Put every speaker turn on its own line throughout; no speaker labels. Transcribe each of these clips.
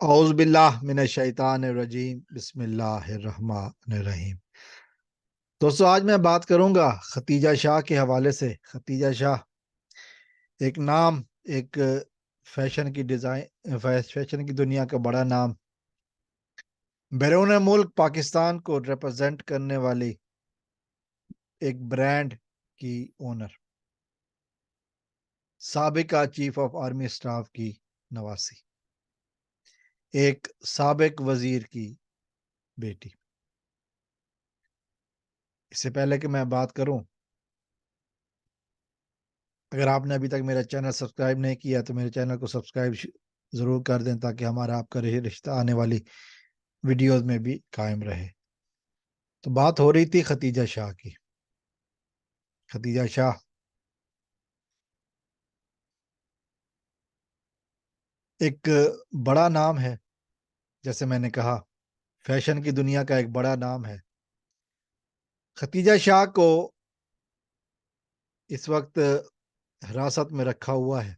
اعوذ باللہ من الشیطان الرجیم بسم اللہ الرحمن الرحیم۔ دوستو آج میں بات کروں گا ختیجہ شاہ کے حوالے سے۔ ختیجہ شاہ ایک نام، ایک فیشن کی دنیا کا بڑا نام، بیرون ملک پاکستان کو ریپرزینٹ کرنے والی ایک برانڈ کی اونر، سابقہ چیف آف آرمی اسٹاف کی نواسی، ایک سابق وزیر کی بیٹی۔ اس سے پہلے کہ میں بات کروں، اگر آپ نے ابھی تک میرا چینل سبسکرائب نہیں کیا تو میرے چینل کو سبسکرائب ضرور کر دیں تاکہ ہمارا آپ کا رشتہ آنے والی ویڈیوز میں بھی قائم رہے۔ تو بات ہو رہی تھی ختیجہ شاہ کی۔ ختیجہ شاہ ایک بڑا نام ہے، جیسے میں نے کہا فیشن کی دنیا کا ایک بڑا نام ہے۔ ختیجہ شاہ کو اس وقت حراست میں رکھا ہوا ہے۔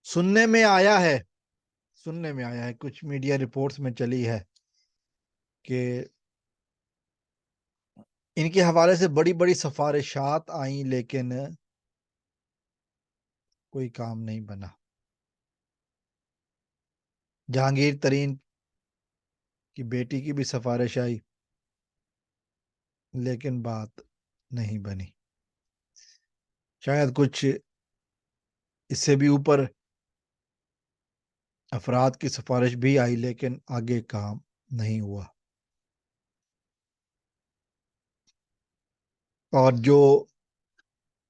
سننے میں آیا ہے کچھ میڈیا رپورٹس میں چلی ہے کہ ان کے حوالے سے بڑی بڑی سفارشات آئیں لیکن کوئی کام نہیں بنا۔ جہانگیر ترین کی بیٹی کی بھی سفارش آئی لیکن بات نہیں بنی۔ شاید کچھ اس سے بھی اوپر افراد کی سفارش بھی آئی لیکن آگے کام نہیں ہوا۔ اور جو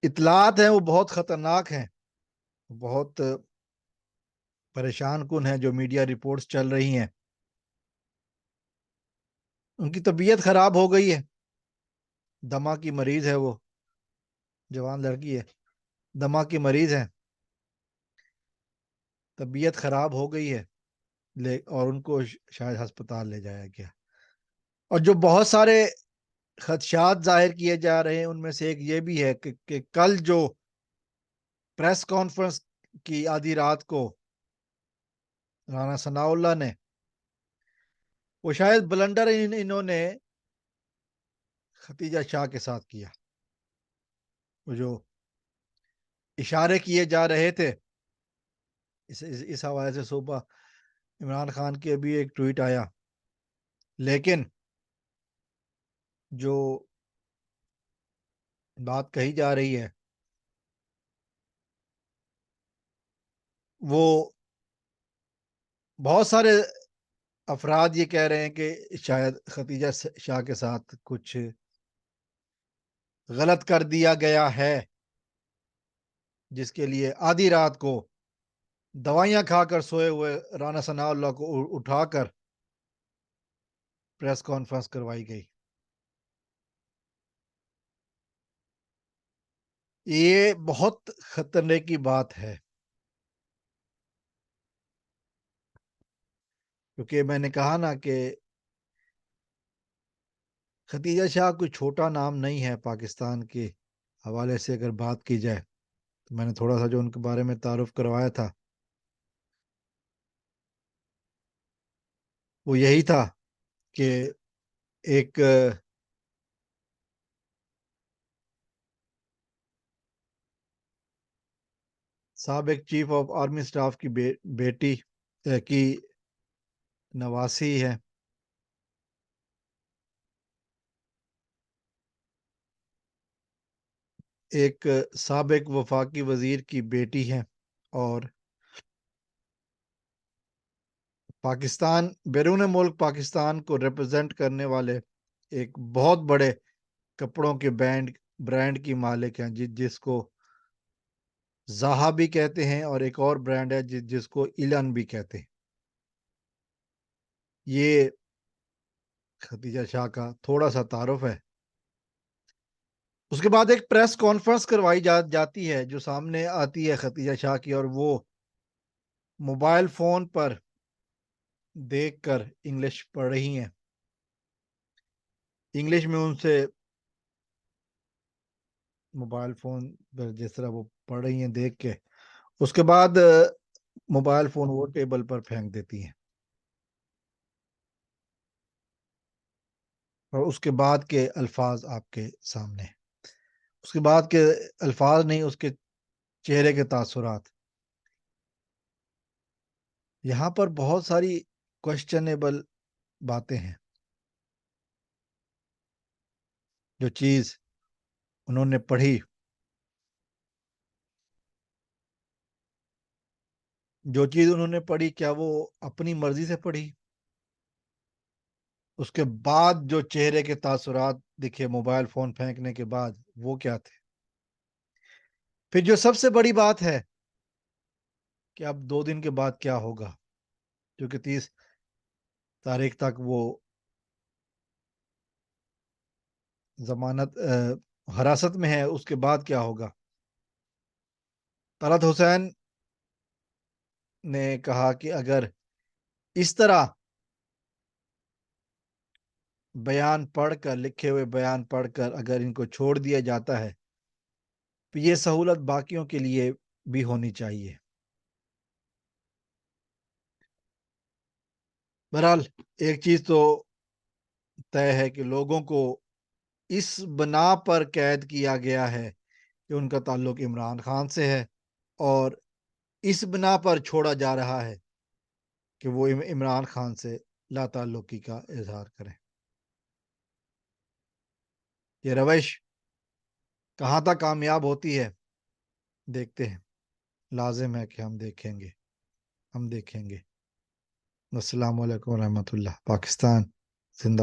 اطلاعات ہیں وہ بہت خطرناک ہیں، بہت پریشان کن ہیں۔ جو میڈیا رپورٹس چل رہی ہیں، ان کی طبیعت خراب ہو گئی ہے، دمہ کی مریض ہے، وہ جوان لڑکی ہے، دمہ کی مریض ہے، طبیعت خراب ہو گئی ہے اور ان کو شاید ہسپتال لے جایا گیا۔ اور جو بہت سارے خدشات ظاہر کیے جا رہے ہیں ان میں سے ایک یہ بھی ہے کہ کل جو پریس کانفرنس کی آدھی رات کو رانا ثناء اللہ نے، وہ شاید بلنڈر انہوں نے ختیجہ شاہ کے ساتھ کیا۔ وہ جو اشارے کیے جا رہے تھے، اس حوالے سے صبح عمران خان کی ابھی ایک ٹویٹ آیا، لیکن جو بات کہی جا رہی ہے وہ بہت سارے افراد یہ کہہ رہے ہیں کہ شاید ختیجہ شاہ کے ساتھ کچھ غلط کر دیا گیا ہے، جس کے لیے آدھی رات کو دوائیاں کھا کر سوئے ہوئے رانا ثناء اللہ کو اٹھا کر پریس کانفرنس کروائی گئی۔ یہ بہت خطرے کی بات ہے، کیونکہ میں نے کہا نا کہ ختیجہ شاہ کوئی چھوٹا نام نہیں ہے۔ پاکستان کے حوالے سے اگر بات کی جائے تو میں نے تھوڑا سا جو ان کے بارے میں تعارف کروایا تھا وہ یہی تھا کہ ایک سابق چیف آف آرمی اسٹاف کی بیٹی کی نواسی ہے، ایک سابق وفاقی وزیر کی بیٹی ہے، اور پاکستان، بیرون ملک پاکستان کو ریپرزینٹ کرنے والے ایک بہت بڑے کپڑوں کے برانڈ کی مالک ہیں، جس کو زاہا بھی کہتے ہیں، اور ایک اور برانڈ ہے جس کو ایلن بھی کہتے ہیں۔ یہ ختیجہ شاہ کا تھوڑا سا تعارف ہے۔ اس کے بعد ایک پریس کانفرنس کروائی جاتی ہے جو سامنے آتی ہے ختیجہ شاہ کی، اور وہ موبائل فون پر دیکھ کر انگلش پڑھ رہی ہیں، انگلش میں ان سے موبائل فون پر جس طرح وہ پڑھ رہی ہیں دیکھ کے۔ اس کے بعد موبائل فون وہ ٹیبل پر پھینک دیتی ہیں، اور اس کے بعد کے الفاظ آپ کے سامنے، اس کے بعد کے الفاظ نہیں، اس کے چہرے کے تاثرات. یہاں پر بہت ساری کوشچنیبل باتیں ہیں. جو چیز انہوں نے پڑھی، کیا وہ اپنی مرضی سے پڑھی؟ اس کے بعد جو چہرے کے تاثرات دکھے موبائل فون پھینکنے کے بعد، وہ کیا تھے؟ پھر جو سب سے بڑی بات ہے کہ اب 2 دن کے بعد کیا ہوگا، کیونکہ 30 تاریخ تک وہ ضمانت حراست میں ہے. اس کے بعد کیا ہوگا؟ طلعت حسین نے کہا کہ اگر اس طرح بیان پڑھ کر، لکھے ہوئے بیان پڑھ کر اگر ان کو چھوڑ دیا جاتا ہے تو یہ سہولت باقیوں کے لیے بھی ہونی چاہیے. بہرحال ایک چیز تو طے ہے کہ لوگوں کو اس بنا پر قید کیا گیا ہے کہ ان کا تعلق عمران خان سے ہے، اور اس بنا پر چھوڑا جا رہا ہے کہ وہ عمران خان سے لا تعلقی کا اظہار کریں. یہ روش کہاں تک کامیاب ہوتی ہے دیکھتے ہیں. لازم ہے کہ ہم دیکھیں گے. السلام علیکم ورحمۃ اللہ. پاکستان